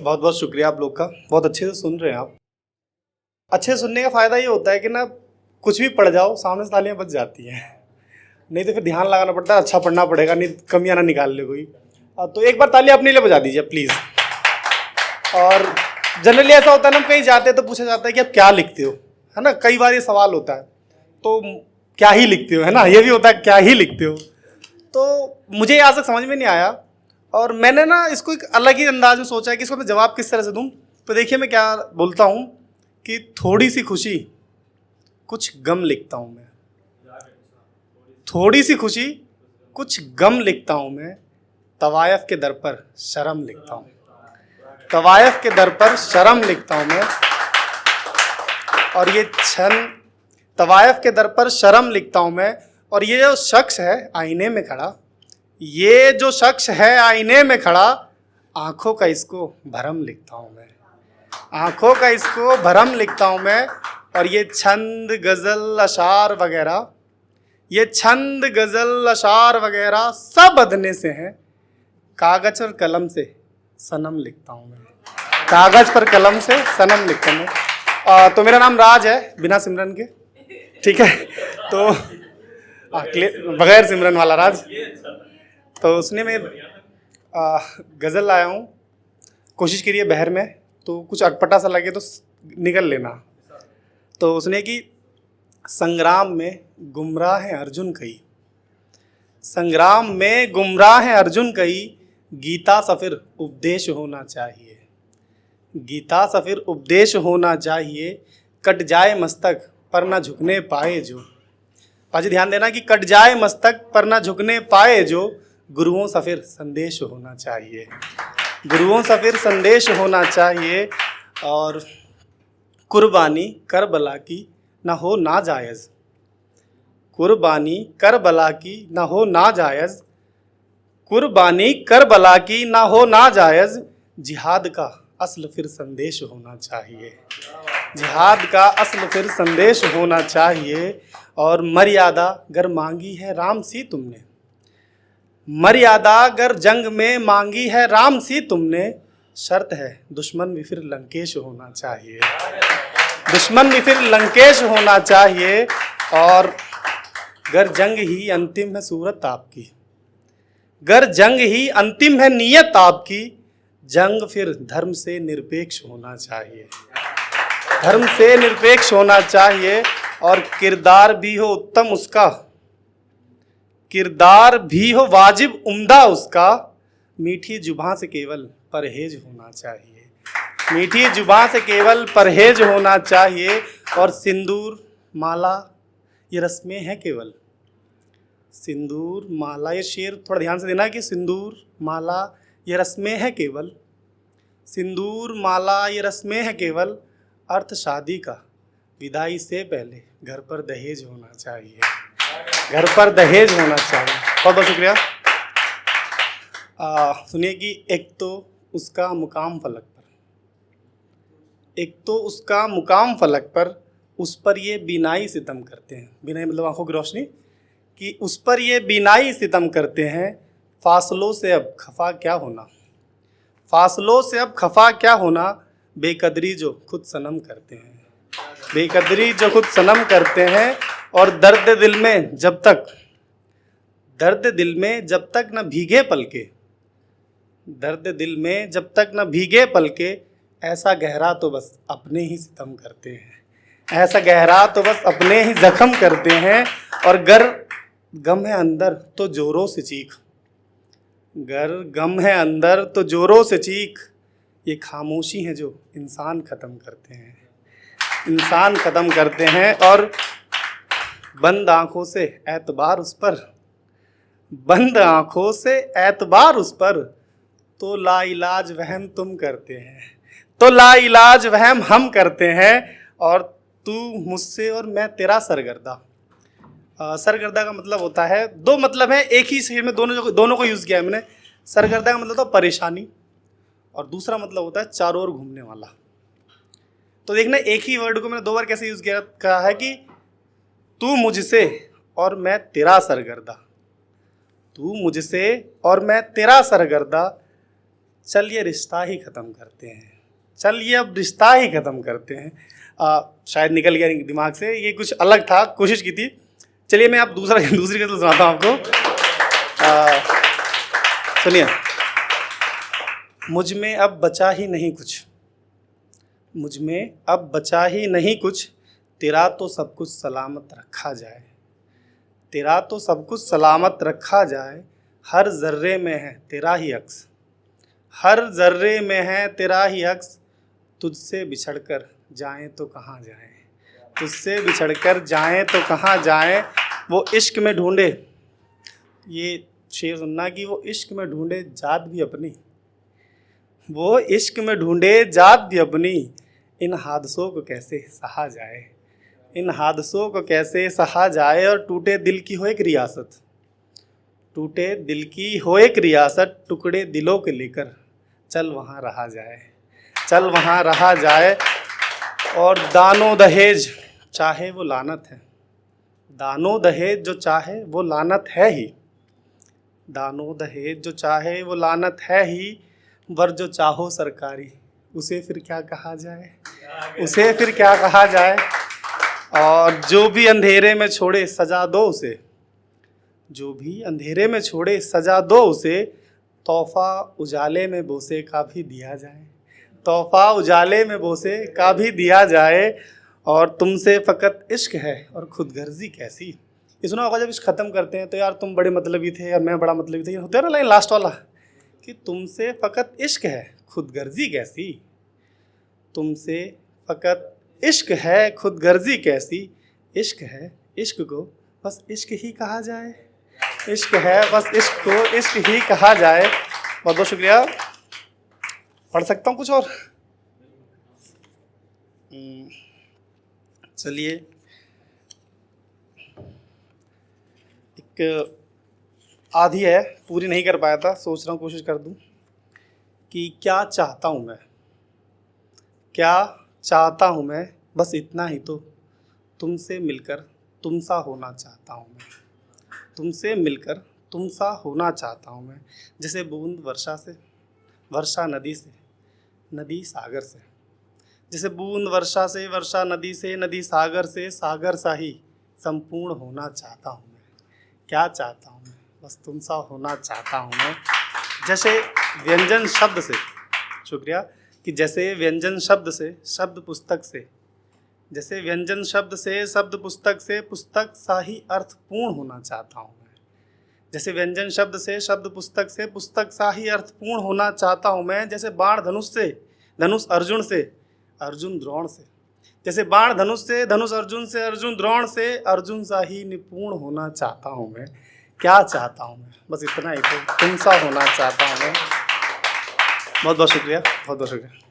बहुत बहुत शुक्रिया आप लोग का। बहुत अच्छे से सुन रहे हैं आप। अच्छे से सुनने का फ़ायदा ये होता है कि ना कुछ भी पढ़ जाओ सामने से तालियां बज जाती हैं, नहीं तो फिर ध्यान लगाना पड़ता है, अच्छा पढ़ना पड़ेगा, नहीं कमियां ना निकाल ले कोई। तो एक बार तालियां अपने लिए बजा दीजिए प्लीज़। और जनरली ऐसा होता है ना, हम कहीं जाते हैं तो पूछा जाता है कि आप क्या लिखते हो, है ना। कई बार ये सवाल होता है, तो क्या ही लिखते हो, है ना, ये भी होता है क्या ही लिखते हो। तो मुझे आज तक समझ में नहीं आया, और मैंने ना इसको एक अलग ही अंदाज में सोचा है कि इसको मैं जवाब किस तरह से दूं। तो देखिए मैं क्या बोलता हूं कि थोड़ी सी खुशी कुछ गम लिखता हूं मैं, थोड़ी सी खुशी कुछ गम लिखता हूं मैं, तवायफ के दर पर शर्म लिखता हूं, तवायफ के दर पर शर्म लिखता हूं मैं। और ये क्षण तवायफ के दर पर शर्म लिखता हूं मैं। और ये जो शख्स है आईने में खड़ा, ये जो शख्स है आईने में खड़ा, आंखों का इसको भरम लिखता हूं मैं, आंखों का इसको भरम लिखता हूं मैं। और ये छंद गज़ल अशार वगैरह, ये छंद गज़ल अशार वगैरह सब अदने से हैं, कागज़ और कलम से सनम लिखता हूं मैं, कागज़ पर कलम से सनम लिखता हूं। तो मेरा नाम राज है, बिना सिमरन के, ठीक है। तो बगैर सिमरन वाला राज। तो उसने मैं गज़ल लाया हूँ, कोशिश करिए बहर में, तो कुछ अटपटा सा लगे तो निकल लेना। तो उसने कि संग्राम में गुमराह हैं अर्जुन कई, संग्राम में गुमराह हैं अर्जुन कई, गीता सफिर उपदेश होना चाहिए, गीता सफिर उपदेश होना चाहिए, कट जाए मस्तक पर ना झुकने पाए जो। पाजी ध्यान देना कि कट जाए मस्तक पर ना झुकने पाए जो, गुरुओं सा फिर संदेश होना चाहिए, गुरुओं सा फिर संदेश होना चाहिए। और कुर्बानी करबला की ना हो ना जायज़, कुर्बानी करबला की ना हो ना जायज़, कुर्बानी करबला की ना हो ना जायज़, जिहाद का असल फिर संदेश होना चाहिए, जिहाद का असल फिर संदेश होना चाहिए। और मर्यादा गर मांगी है राम सी तुमने, मर्यादा गर जंग में मांगी है राम सी तुमने, शर्त है दुश्मन भी फिर लंकेश होना चाहिए, दुश्मन भी फिर लंकेश होना चाहिए। और गर जंग ही अंतिम है सूरत आपकी, गर जंग ही अंतिम है नीयत आपकी, जंग फिर धर्म से निरपेक्ष होना चाहिए, धर्म से निरपेक्ष होना चाहिए। और किरदार भी हो उत्तम उसका, किरदार भी हो वाजिब उम्दा उसका, मीठी जुबान से केवल परहेज होना चाहिए, मीठी जुबान से केवल परहेज होना चाहिए। और सिंदूर माला ये रस्में हैं केवल, सिंदूर माला, ये शेर थोड़ा ध्यान से देना कि सिंदूर माला ये रस्में हैं केवल, सिंदूर माला ये रस्में हैं केवल, अर्थ शादी का विदाई से पहले घर पर दहेज होना चाहिए, घर पर दहेज होना चाहिए। बहुत बहुत शुक्रिया। सुनिए कि एक तो उसका मुकाम फलक पर, एक तो उसका मुकाम फलक पर, उस पर ये बीनाई सितम करते हैं, बीनाई मतलब आंखों की रोशनी, कि उस पर ये बीनाई सितम करते हैं, फासलों से अब खफा क्या होना, फासलों से अब खफा क्या होना, बेकदरी जो खुद सनम करते हैं, बेकदरी जो खुद सनम करते हैं। और दर्द दिल में जब तक, दर्द दिल में जब तक न भीगे पलके, दर्द दिल में जब तक न भीगे पलके, ऐसा गहरा तो बस अपने ही सितम करते हैं, ऐसा गहरा तो बस अपने ही जख्म करते हैं। और गर गम है अंदर तो जोरों से चीख, गर गम है अंदर तो जोरों से चीख, ये खामोशी है जो इंसान ख़त्म करते हैं, इंसान ख़त्म करते हैं। और बंद आँखों से एतबार उस पर, बंद आँखों से एतबार उस पर, तो लाइलाज वहम तुम करते हैं, तो लाइलाज वहम हम करते हैं। और तू मुझसे और मैं तेरा सरगर्दा, सरगर्दा का मतलब होता है, दो मतलब है एक ही शेर में, दोनों को यूज़ किया है मैंने। सरगर्दा का मतलब होता है परेशानी, और दूसरा मतलब होता है चारों ओर घूमने वाला। तो देखना एक ही वर्ड को मैंने दो बार कैसे यूज़ किया, कहा है कि तू मुझसे और मैं तेरा सरगर्दा, तू मुझसे और मैं तेरा सरगर्दा, चलिए रिश्ता ही ख़त्म करते हैं, चलिए अब रिश्ता ही ख़त्म करते हैं। शायद निकल गया दिमाग से, ये कुछ अलग था, कोशिश की थी। चलिए मैं अब दूसरी गज़ल सुनाता हूँ आपको। सुनिए। मुझ में अब बचा ही नहीं कुछ, मुझ में अब बचा ही नहीं कुछ, तेरा तो सब कुछ सलामत रखा जाए, तेरा तो सब कुछ सलामत रखा जाए। हर ज़र्रे में है तेरा ही अक्स, हर ज़र्रे में है तेरा ही अक्स, तुझसे बिछड़कर जाएं तो कहाँ जाएं, तुझसे बिछड़कर जाएं तो कहाँ जाएं। वो इश्क में ढूंढे, ये शेर सुनना कि वो इश्क में ढूंढे जात भी अपनी, वो इश्क में ढूंढे जात भी अपनी, इन हादसों को कैसे सहा जाए, इन हादसों को कैसे सहा जाए। और टूटे दिल की हो एक रियासत, टूटे दिल की हो एक रियासत, टुकड़े दिलों के लेकर चल वहाँ रहा जाए, चल वहाँ रहा जाए। और दानो दहेज चाहे वो लानत है, दानो दहेज जो चाहे वो लानत है ही, दानो दहेज जो चाहे वो लानत है ही। वर जो चाहो सरकारी उसे फिर क्या कहा जाए, उसे फिर क्या कहा जाए। और जो भी अंधेरे में छोड़े सजा दो उसे, जो भी अंधेरे में छोड़े सजा दो उसे, तोहफा उजाले में बोसे का भी दिया जाए, तोहफा उजाले में बोसे का भी दिया जाए। और तुमसे फ़कत इश्क है और खुदगर्जी कैसी, ये सुना होगा जब इश्क ख़त्म करते हैं तो यार तुम बड़े मतलबी थे यार मैं बड़ा मतलबी थे, होता है ना लाइन लास्ट वाला कि तुमसे फ़कत इश्क है खुदगर्जी कैसी, तुमसे फ़कत इश्क है खुदगर्जी कैसी। इश्क है इश्क को बस इश्क ही कहा जाए, इश्क है बस इश्क को इश्क ही कहा जाए। बहुत बहुत शुक्रिया। पढ़ सकता हूँ कुछ और? चलिए एक आधी है, पूरी नहीं कर पाया था, सोच रहा हूँ कोशिश कर दूँ कि क्या चाहता हूँ मैं, क्या चाहता हूँ मैं, बस इतना ही तो, तुमसे मिलकर तुमसा होना चाहता हूँ मैं, तुमसे मिलकर तुमसा होना चाहता हूँ मैं। जैसे बूंद वर्षा से, वर्षा नदी से, नदी सागर से, जैसे बूंद वर्षा से, वर्षा नदी से, नदी सागर से, सागर सा ही संपूर्ण होना चाहता हूँ मैं। क्या चाहता हूँ मैं, बस तुमसा होना चाहता हूँ मैं। जैसे व्यंजन शब्द से, शुक्रिया, कि जैसे व्यंजन शब्द से, शब्द पुस्तक से, जैसे व्यंजन शब्द से, शब्द पुस्तक से, पुस्तक सा ही अर्थपूर्ण होना चाहता हूँ मैं। जैसे व्यंजन शब्द से, शब्द पुस्तक से, पुस्तक सा ही अर्थपूर्ण होना चाहता हूँ मैं। जैसे बाण धनुष से, धनुष अर्जुन से, अर्जुन द्रोण से, जैसे बाण धनुष से, धनुष अर्जुन से, अर्जुन द्रोण से, अर्जुन सा ही निपुण होना चाहता हूँ मैं। क्या चाहता हूँ मैं, बस इतना ही तो, तुमसा होना चाहता हूँ मैं। बहुत बहुत शुक्रिया, बहुत बहुत शुक्रिया।